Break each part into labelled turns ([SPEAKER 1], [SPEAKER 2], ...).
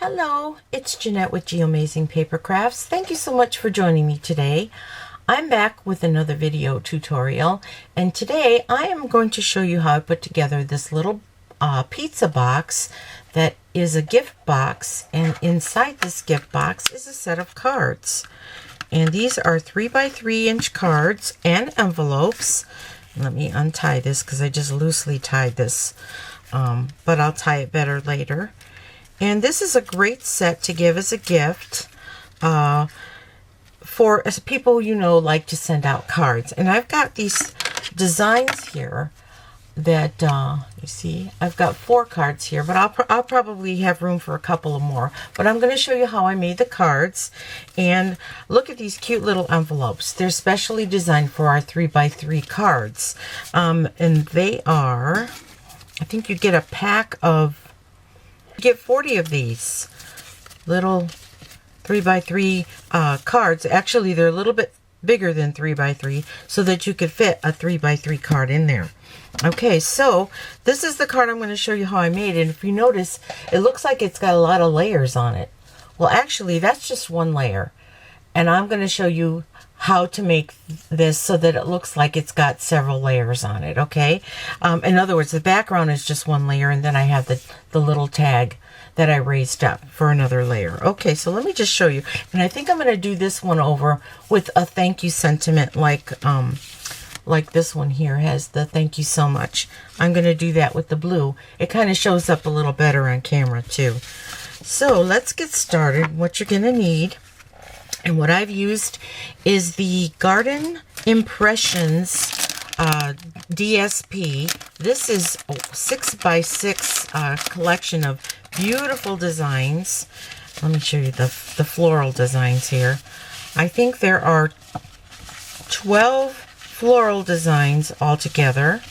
[SPEAKER 1] Hello, it's Jeanette with Amazing Paper Crafts. Thank you so much for joining me today. I'm back with another video tutorial, and today I am going to show you how I put together this little pizza box that is a gift box, and inside this gift box is a set of cards. And these are 3x3" cards and envelopes. Let me untie this because I just loosely tied this, but I'll tie it better later. And this is a great set to give as a gift for people like to send out cards. And I've got these designs here that you see. I've got 4 cards here, but I'll probably have room for a couple of more. But I'm going to show you how I made the cards. And look at these cute little envelopes. They're specially designed for our 3x3 cards, and they are. I think you get a pack of. You get 40 of these little 3x3 cards. Actually, they're a little bit bigger than 3x3 so that you could fit a 3x3 card in there. Okay, so this is the card I'm going to show you how I made it. And if you notice, it looks like it's got a lot of layers on it. Well, actually, that's just one layer. And I'm going to show you how to make this so that it looks like it's got several layers on it, okay? In other words, the background is just one layer, and then I have the little tag that I raised up for another layer. Okay, so let me just show you. And I think I'm going to do this one over with a thank you sentiment like this one here has the thank you so much. I'm going to do that with the blue. It kind of shows up a little better on camera too. So let's get started. What you're going to need, and what I've used, is the Garden Impressions DSP. This is a 6x6 collection of beautiful designs. Let me show you the floral designs here. I think there are 12 floral designs altogether.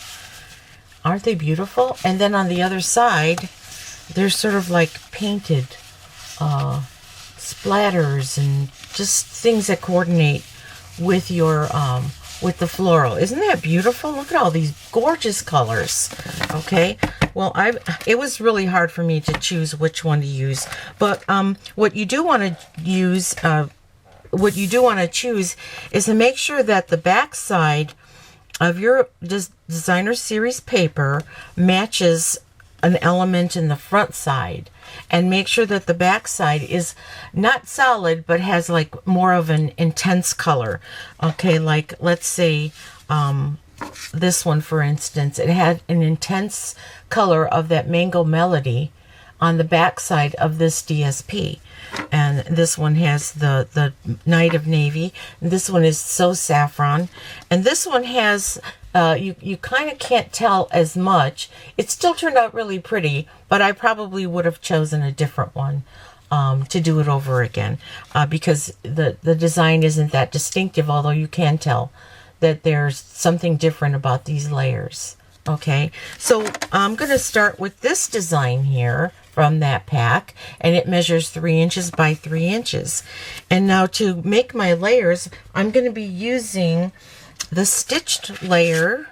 [SPEAKER 1] Aren't they beautiful? And then on the other side, they're sort of like painted splatters and just things that coordinate with your with the floral. Isn't that beautiful? Look at all these gorgeous colors. Okay, well, it was really hard for me to choose which one to use, but what you do want to use, what you do want to choose is to make sure that the back side of your designer series paper matches an element in the front side, and make sure that the back side is not solid but has like more of an intense color. Okay, like let's say this one, for instance, it had an intense color of that Mango Melody on the back side of this DSP, and this one has the Night of Navy, and this one is So Saffron, and this one has you kind of can't tell as much. It still turned out really pretty, but I probably would have chosen a different one to do it over again, because the design isn't that distinctive, although you can tell that there's something different about these layers. Okay, so I'm going to start with this design here from that pack, and it measures 3 inches by 3 inches. And now to make my layers, I'm going to be using the stitched layer.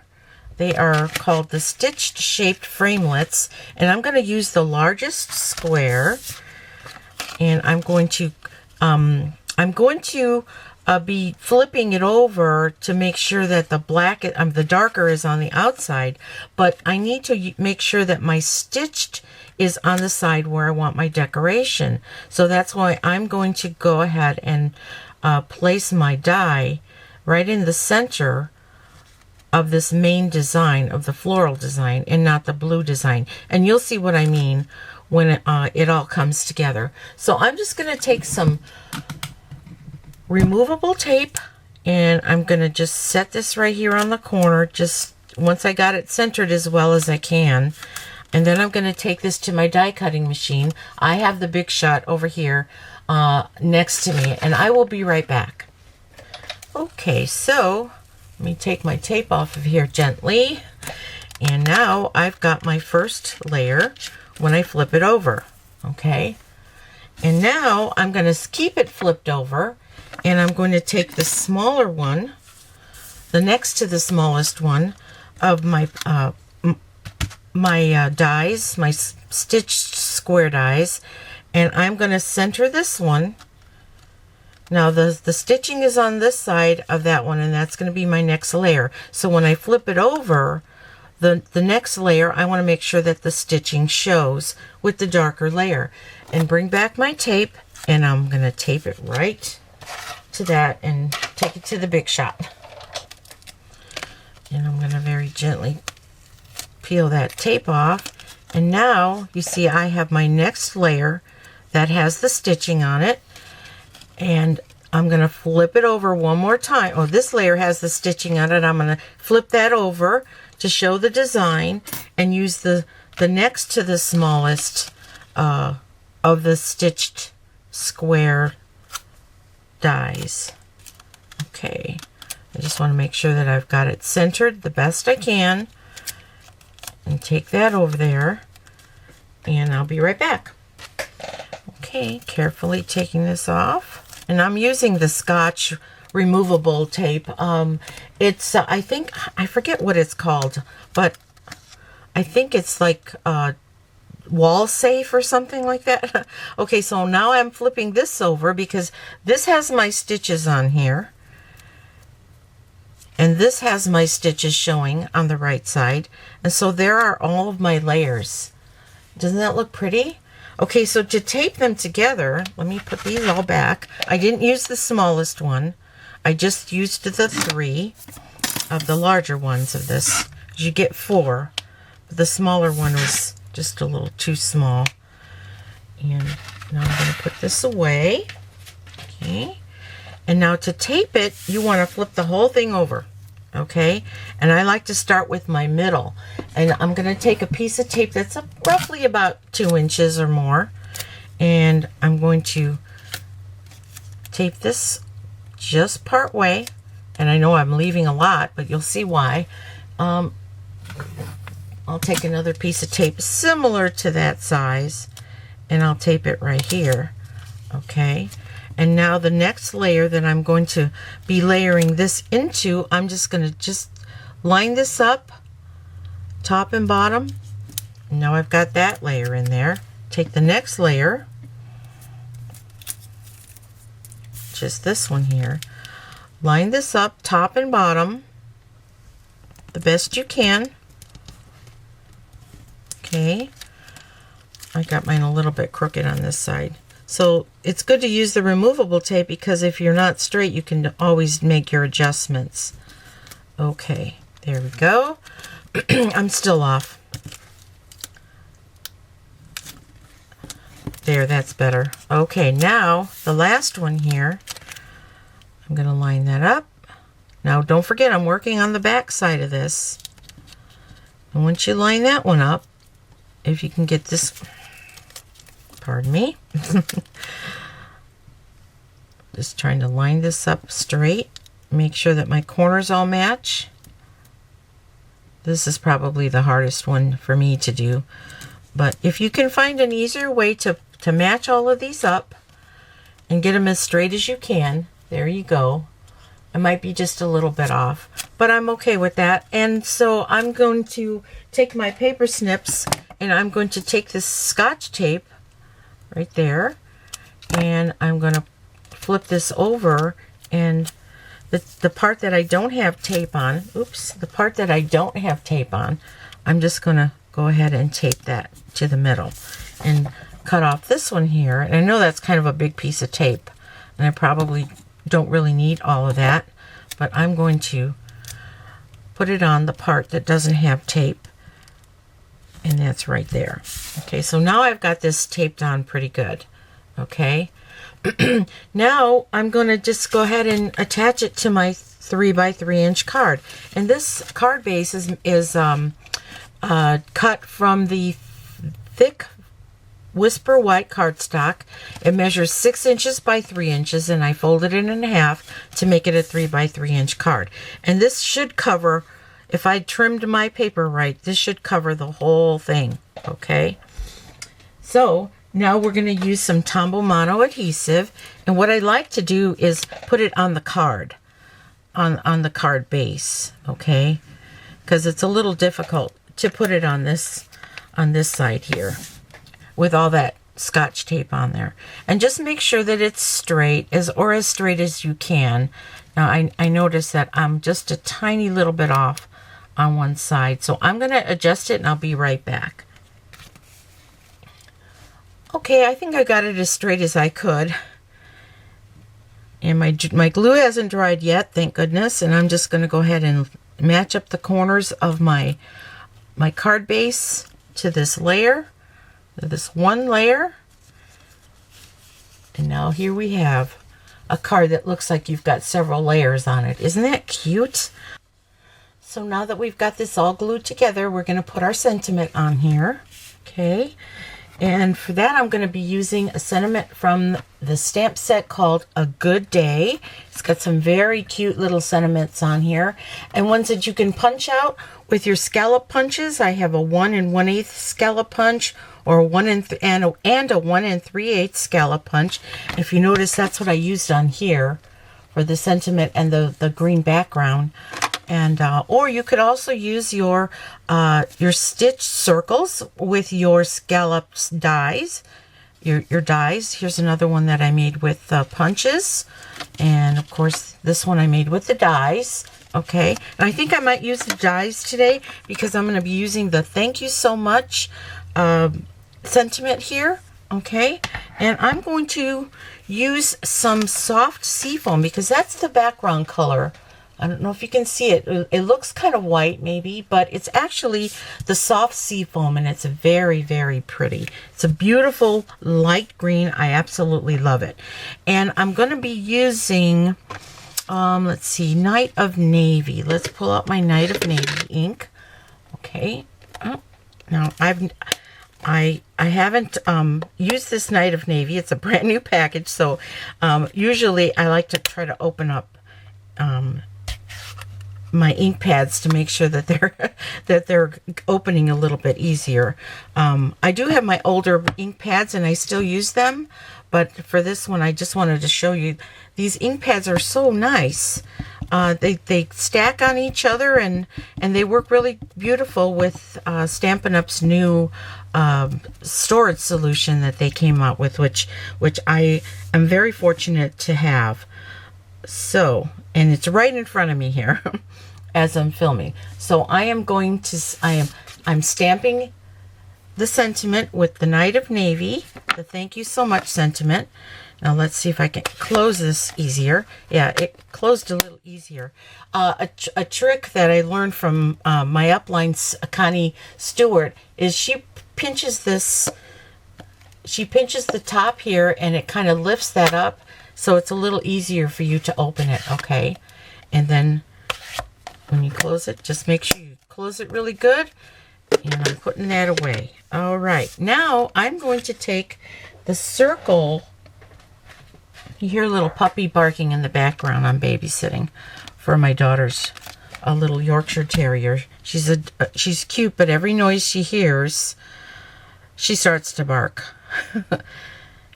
[SPEAKER 1] They are called the stitched shaped framelits, and I'm going to use the largest square, and I'm going to be flipping it over to make sure that the darker is on the outside, but I need to make sure that my stitched is on the side where I want my decoration. So that's why I'm going to go ahead and place my die right in the center of this main design, of the floral design, and not the blue design. And you'll see what I mean when it all comes together. So I'm just going to take some removable tape, and I'm going to just set this right here on the corner, just once I got it centered as well as I can. And then I'm going to take this to my die cutting machine. I have the Big Shot over here next to me, and I will be right back. Okay, so let me take my tape off of here gently. And now I've got my first layer when I flip it over. Okay, and now I'm going to keep it flipped over, and I'm going to take the smaller one, the next to the smallest one of my dies, my stitched square dies, And I'm going to center this one. Now the stitching is on this side of that one, and that's going to be my next layer. So when I flip it over, the next layer, I want to make sure that the stitching shows with the darker layer. And bring back my tape, and I'm going to tape it right to that and take it to the Big Shot. And I'm going to very gently peel that tape off. And now you see I have my next layer that has the stitching on it. And I'm going to flip it over one more time. Oh, this layer has the stitching on it. I'm going to flip that over to show the design and use the next to the smallest of the stitched square dies. Okay, I just want to make sure that I've got it centered the best I can, and take that over there, and I'll be right back. Okay, carefully taking this off, and I'm using the Scotch removable tape. It's I think, I forget what it's called, but I think it's like wall safe or something like that. Okay, so now I'm flipping this over because this has my stitches on here, and this has my stitches showing on the right side, and so there are all of my layers. Doesn't that look pretty? Okay, so to tape them together, let me put these all back. I didn't use the smallest one. I just used the 3 of the larger ones of this. You get 4, but the smaller one was just a little too small. And now I'm going to put this away. Okay. And now to tape it, you want to flip the whole thing over. Okay. And I like to start with my middle. And I'm going to take a piece of tape that's roughly about 2 inches or more. And I'm going to tape this just part way. And I know I'm leaving a lot, but you'll see why. I'll take another piece of tape similar to that size, and I'll tape it right here. Okay, and now the next layer that I'm going to be layering this into, I'm just going to line this up, top and bottom. Now I've got that layer in there. Take the next layer, just this one here, line this up, top and bottom, the best you can. Okay, I got mine a little bit crooked on this side. So it's good to use the removable tape because if you're not straight, you can always make your adjustments. Okay, there we go. I'm still off. There, that's better. Okay, now the last one here, I'm going to line that up. Now don't forget, I'm working on the back side of this. And once you line that one up, if you can get this, pardon me, just trying to line this up straight, make sure that my corners all match. This is probably the hardest one for me to do, but if you can find an easier way to match all of these up and get them as straight as you can, there you go. I might be just a little bit off, but I'm okay with that. And so I'm going to take my paper snips, and I'm going to take this Scotch tape right there, and I'm going to flip this over, and the part that I don't have tape on, the part that I don't have tape on, I'm just going to go ahead and tape that to the middle and cut off this one here. And I know that's kind of a big piece of tape, and I probably don't really need all of that, but I'm going to put it on the part that doesn't have tape, and that's right there. Okay, so now I've got this taped on pretty good. Okay, now I'm going to just go ahead and attach it to my 3x3 inch card, and this card base is cut from the thick Whisper White cardstock. It measures 6 inches by 3 inches, and I folded it in half to make it a 3x3 inch card. And this should cover, if I trimmed my paper right, this should cover the whole thing. Okay, so now we're going to use some Tombow Mono adhesive, and what I like to do is put it on the card, on the card base. Okay, because it's a little difficult to put it on this side here with all that Scotch tape on there. And just make sure that it's straight, as straight as you can. Now I notice that I'm just a tiny little bit off on one side, so I'm going to adjust it and I'll be right back. Okay, I think I got it as straight as I could. And my glue hasn't dried yet, thank goodness, and I'm just going to go ahead and match up the corners of my card base to this layer, this one layer. And now here we have a card that looks like you've got several layers on it. Isn't that cute? So now that we've got this all glued together, we're going to put our sentiment on here. Okay. And for that, I'm going to be using a sentiment from the stamp set called A Good Day. It's got some very cute little sentiments on here, and ones that you can punch out with your scallop punches. I have a 1 1/8 scallop punch, or a 1 and a 1 3/8 scallop punch. If you notice, that's what I used on here for the sentiment and the green background. And or you could also use your stitch circles with your scallops dies, your dies. Here's another one that I made with punches, and of course this one I made with the dies. Okay, and I think I might use the dies today because I'm going to be using the thank you so much sentiment here. Okay, and I'm going to use some soft seafoam because that's the background color. I don't know if you can see it. It looks kind of white maybe, but it's actually the soft seafoam, and it's very, very pretty. It's a beautiful light green. I absolutely love it. And I'm going to be using, let's see, Night of Navy. Let's pull out my Night of Navy ink. Okay. Oh, now I haven't used this Night of Navy. It's a brand new package, so usually I like to try to open up my ink pads to make sure that they're opening a little bit easier. I do have my older ink pads and I still use them, but for this one I just wanted to show you these ink pads are so nice. They stack on each other and they work really beautiful with Stampin' Up's new storage solution that they came out with, which I am very fortunate to have. So, and it's right in front of me here as I'm filming. So I am going to, I'm stamping the sentiment with the Night of Navy, the thank you so much sentiment. Now let's see if I can close this easier. Yeah, it closed a little easier. A trick that I learned from my upline, Connie Stewart, is she pinches the top here and it kind of lifts that up. So it's a little easier for you to open it, okay? And then when you close it, just make sure you close it really good. And I'm putting that away. All right, now I'm going to take the circle. You hear a little puppy barking in the background. I'm babysitting for my daughter's a little Yorkshire Terrier. She's cute, but every noise she hears, she starts to bark.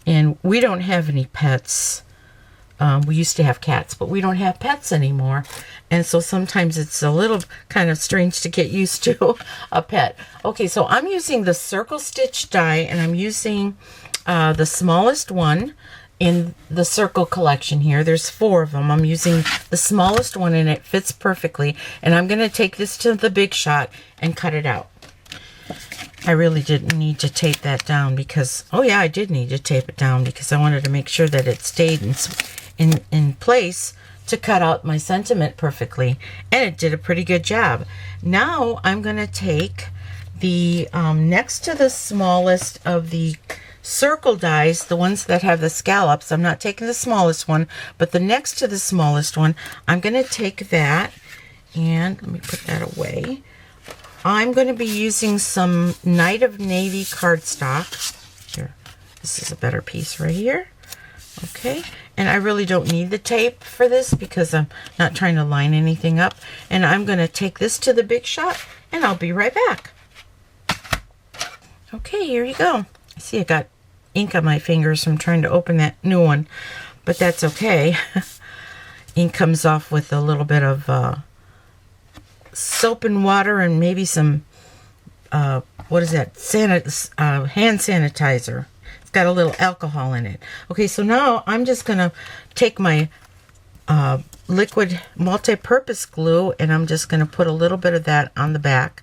[SPEAKER 1] And we don't have any pets. We used to have cats, but we don't have pets anymore. And so sometimes it's a little kind of strange to get used to a pet. Okay, so I'm using the circle stitch die, and I'm using the smallest one in the circle collection here. There's 4 of them. I'm using the smallest one, and it fits perfectly. And I'm going to take this to the Big Shot and cut it out. I really didn't need to tape that down because, oh yeah, I did need to tape it down because I wanted to make sure that it stayed in place to cut out my sentiment perfectly, and it did a pretty good job. Now I'm going to take the next to the smallest of the circle dies, the ones that have the scallops. I'm not taking the smallest one, but the next to the smallest one, I'm going to take that, and let me put that away. I'm going to be using some Night of Navy cardstock. Here, this is a better piece right here. Okay, and I really don't need the tape for this because I'm not trying to line anything up. And I'm going to take this to the Big Shot, and I'll be right back. Okay, here you go. I see I got ink on my fingers from trying to open that new one, but that's okay. Ink comes off with a little bit of soap and water and maybe some, what is that, hand sanitizer. It's got a little alcohol in it. Okay, so now I'm just going to take my liquid multi-purpose glue, and I'm just going to put a little bit of that on the back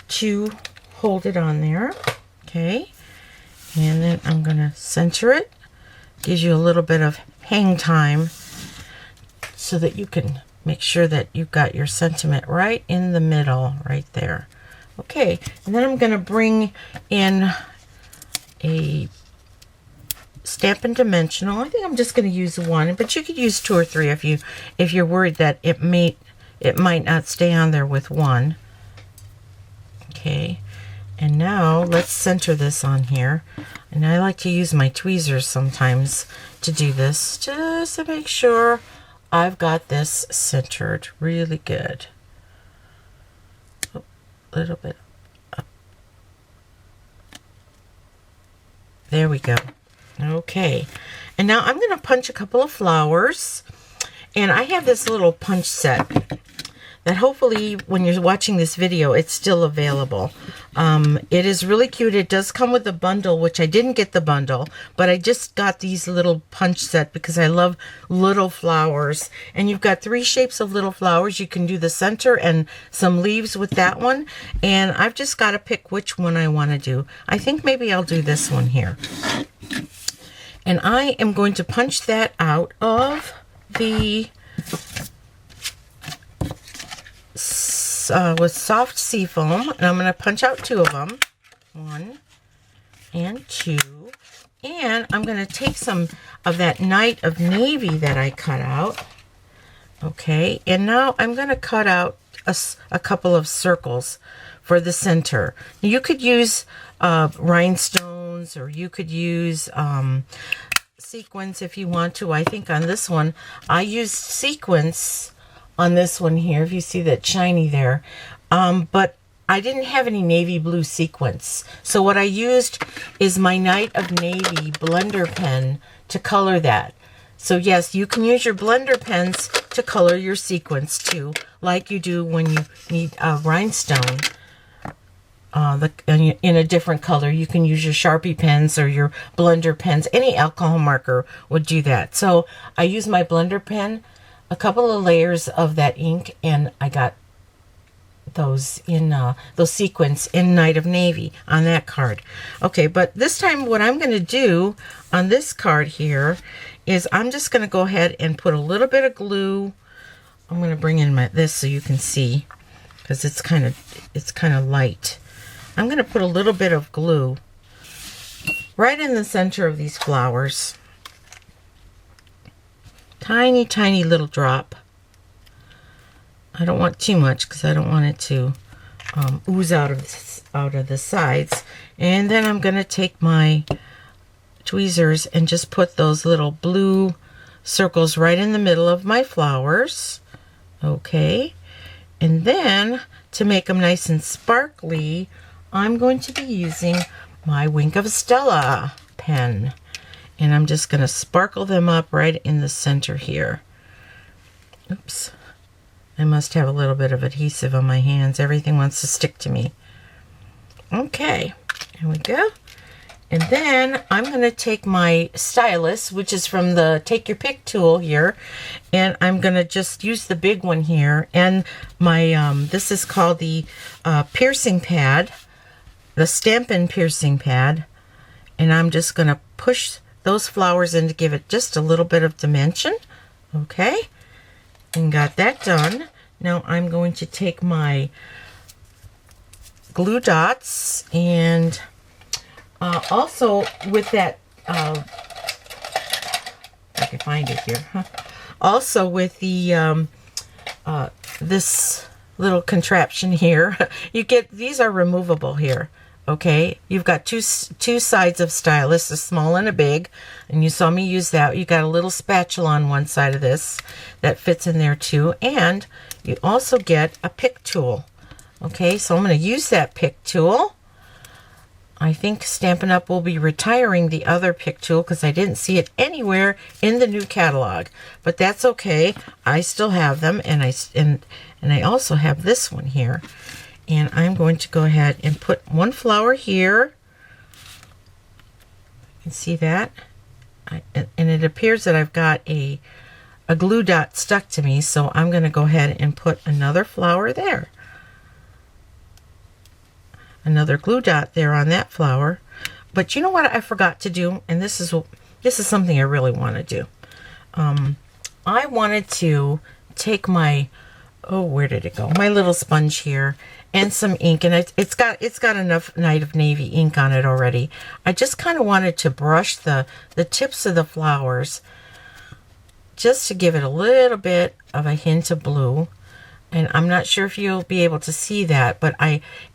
[SPEAKER 1] to hold it on there. Okay, and then I'm going to center it. Gives you a little bit of hang time so that you can make sure that you've got your sentiment right in the middle, right there. Okay, and then I'm going to bring in a Stampin' Dimensional. I think I'm just going to use one, but you could use 2 or 3 if you're worried that it might not stay on there with one. Okay, and now let's center this on here. And I like to use my tweezers sometimes to do this, just to make sure I've got this centered really good. A little bit up. There we go. Okay, and now I'm going to punch a couple of flowers, and I have this little punch set that hopefully when you're watching this video it's still available. It is really cute. It does come with a bundle, which I didn't get the bundle, but I just got these little punch set because I love little flowers. And you've got 3 shapes of little flowers. You can do the center and some leaves with that one, and I've just got to pick which one I want to do. I think maybe I'll do this one here. And I am going to punch that out of the with soft seafoam, and I'm going to punch out 2 of them. 1 and 2. And I'm going to take some of that Night of Navy that I cut out. Okay, and now I'm going to cut out a couple of circles for the center. You could use rhinestones, or you could use sequins if you want to. I think on this one, I used sequins on this one here, if you see that shiny there. But I didn't have any navy blue sequins. So what I used is my Night of Navy blender pen to color that. So yes, you can use your blender pens to color your sequins too, like you do when you need a rhinestone. In a different color, you can use your Sharpie pens or your blender pens. Any alcohol marker would do that. So I use my blender pen, a couple of layers of that ink, and I got those in those sequins in Night of Navy on that card. Okay, but this time what I'm going to do on this card here is I'm just going to go ahead and put a little bit of glue. I'm going to bring in this so you can see, because it's kind of light. I'm going to put a little bit of glue right in the center of these flowers. Tiny, tiny little drop. I don't want too much because I don't want it to ooze out of the sides. And then I'm going to take my tweezers and just put those little blue circles right in the middle of my flowers. Okay. And then to make them nice and sparkly, I'm going to be using my Wink of Stella pen. And I'm just going to sparkle them up right in the center here. Oops. I must have a little bit of adhesive on my hands. Everything wants to stick to me. Okay, here we go. And then I'm going to take my stylus, which is from the Take Your Pick tool here, and I'm going to just use the big one here. And my this is called the piercing pad, the Stampin' piercing pad. And I'm just going to push those flowers in to give it just a little bit of dimension. Okay. And got that done. Now I'm going to take my glue dots, and also with that, I can find it here. Also with the this little contraption here, you get, these are removable here. Okay, you've got two sides of stylus, a small and a big, and you saw me use that. You got a little spatula on one side of this that fits in there too, and you also get a pick tool. Okay, so I'm going to use that pick tool. I think Stampin' Up! Will be retiring the other pick tool because I didn't see it anywhere in the new catalog, but that's okay. I still have them, and I also have this one here. And I'm going to go ahead and put one flower here, can see that. And it appears that I've got a glue dot stuck to me, so I'm going to go ahead and put another flower there. Another glue dot there on that flower. But you know what I forgot to do? And this is something I really want to do. I wanted to take my, oh, where did it go? My little sponge here and some ink, and it's got enough Night of Navy ink on it already. I just kind of wanted to brush the tips of the flowers just to give it a little bit of a hint of blue. And I'm not sure if you'll be able to see that, but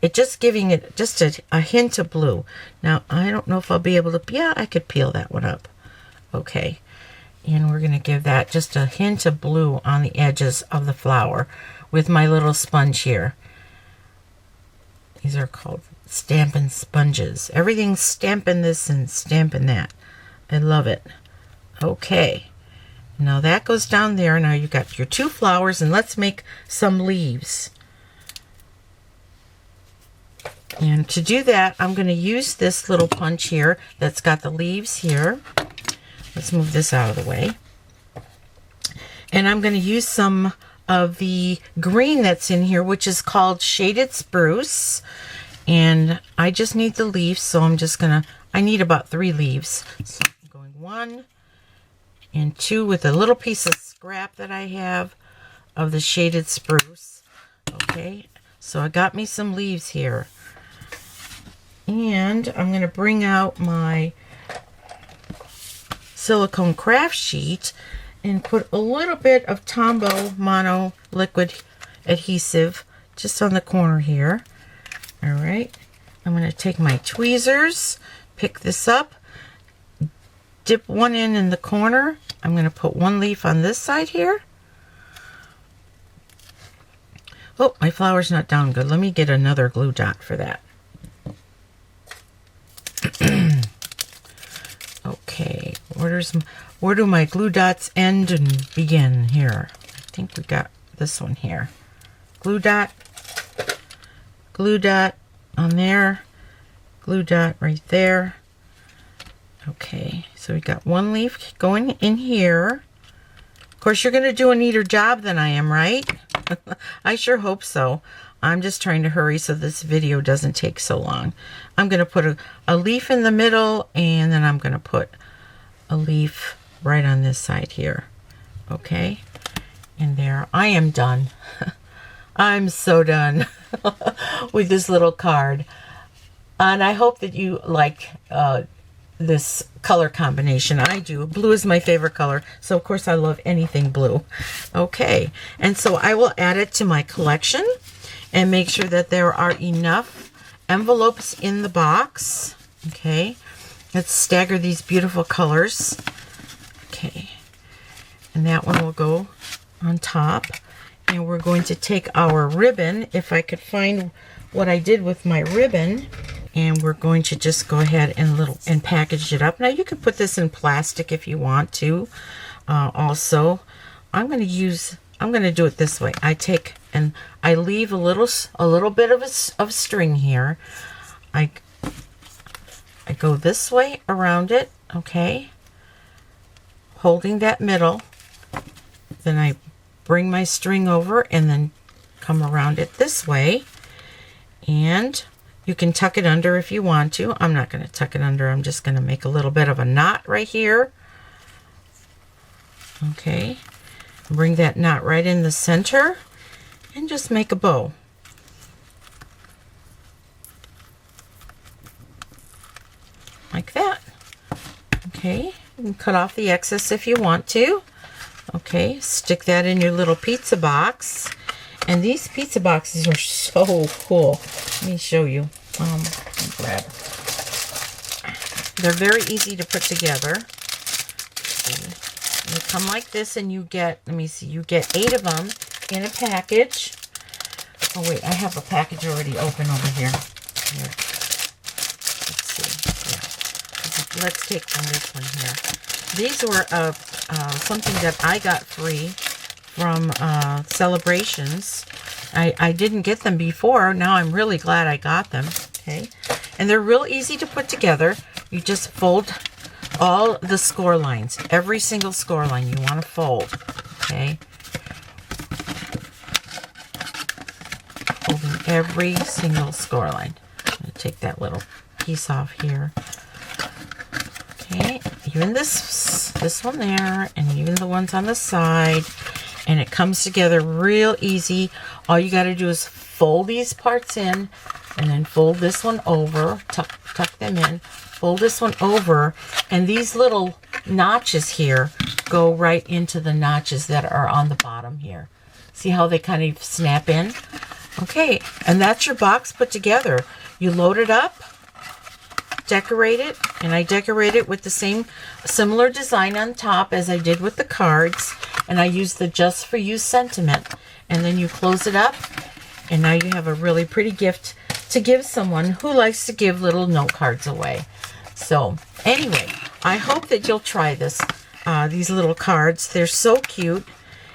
[SPEAKER 1] it just giving it just a hint of blue. Now, I don't know if I'll be able to, yeah, I could peel that one up. Okay. And we're going to give that just a hint of blue on the edges of the flower with my little sponge here. These are called Stampin' Sponges. Everything's stamping this and stamping that. I love it. Okay. Now that goes down there. Now you've got your two flowers, and let's make some leaves. And to do that, I'm going to use this little punch here that's got the leaves here. Let's move this out of the way. And I'm going to use some of the green that's in here, which is called Shaded Spruce. And I just need the leaves, so I'm just going to, I need about 3 leaves. So I'm going 1 and 2 with a little piece of scrap that I have of the Shaded Spruce. Okay, so I got me some leaves here. And I'm going to bring out my silicone craft sheet and put a little bit of Tombow Mono liquid adhesive just on the corner here. All right, I'm going to take my tweezers, pick this up, dip one in the corner. I'm going to put 1 leaf on this side here. Oh, my flower's not down good. Let me get another glue dot for that. Okay, where do my glue dots end and begin here? I think we got this one here. Glue dot on there, glue dot right there. Okay, so we got 1 leaf going in here. Of course, you're going to do a neater job than I am, right? I sure hope so. I'm just trying to hurry so this video doesn't take so long. I'm going to put a leaf in the middle, and then I'm going to put a leaf right on this side here. Okay, and there, I am done. I'm so done with this little card. And I hope that you like this color combination. I do. Blue is my favorite color, so of course I love anything blue. Okay, and so I will add it to my collection and make sure that there are enough envelopes in the box. Okay, let's stagger these beautiful colors. Okay, and that one will go on top. And we're going to take our ribbon, if I could find what I did with my ribbon, and we're going to just go ahead and package it up. Now you can put this in plastic if you want to. Also, I'm going to do it this way. I take and I leave a little bit of string here. I go this way around it, okay, holding that middle. Then I bring my string over and then come around it this way, and you can tuck it under if you want to. I'm not going to tuck it under. I'm just going to make a little bit of a knot right here. Okay, bring that knot right in the center and just make a bow. Like that. Okay, you can cut off the excess if you want to. Okay, stick that in your little pizza box. And these pizza boxes are so cool. Let me show you. Grab. They're very easy to put together. They come like this, and you get, let me see, you get 8 of them in a package. Oh wait, I have a package already open over here. Here. Let's see. Yeah. Let's take from this one here. These were something that I got free from Celebrations. I didn't get them before. Now I'm really glad I got them. Okay, and they're real easy to put together. You just fold all the score lines, every single score line you want to fold, okay? Folding every single score line. I'm going to take that little piece off here. Okay, even this one there, and even the ones on the side, and it comes together real easy. All you got to do is fold these parts in, and then fold this one over, tuck them in, fold this one over, and these little notches here go right into the notches that are on the bottom here. See how they kind of snap in? Okay, and that's your box put together. You load it up, decorate it, and I decorate it with the same similar design on top as I did with the cards, and I use the Just For You sentiment, and then you close it up, and now you have a really pretty gift to give someone who likes to give little note cards away. So anyway, I hope that you'll try this, these little cards. They're so cute,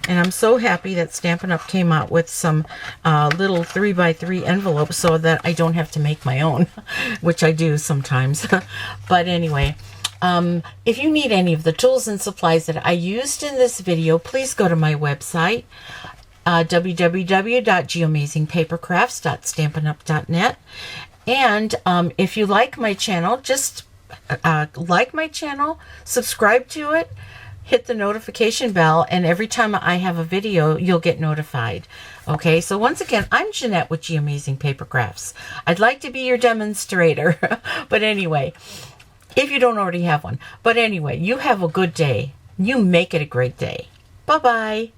[SPEAKER 1] and I'm so happy that Stampin' Up! Came out with some little 3x3 envelopes so that I don't have to make my own, which I do sometimes. But anyway, if you need any of the tools and supplies that I used in this video, please go to my website, www.geamazingpapercrafts.stampinup.net. And if you like my channel, just like my channel, subscribe to it, hit the notification bell, and every time I have a video, you'll get notified. Okay, so once again, I'm Jeanette with Amazing Paper Crafts. I'd like to be your demonstrator, but anyway, if you don't already have one. But anyway, you have a good day. You make it a great day. Bye-bye.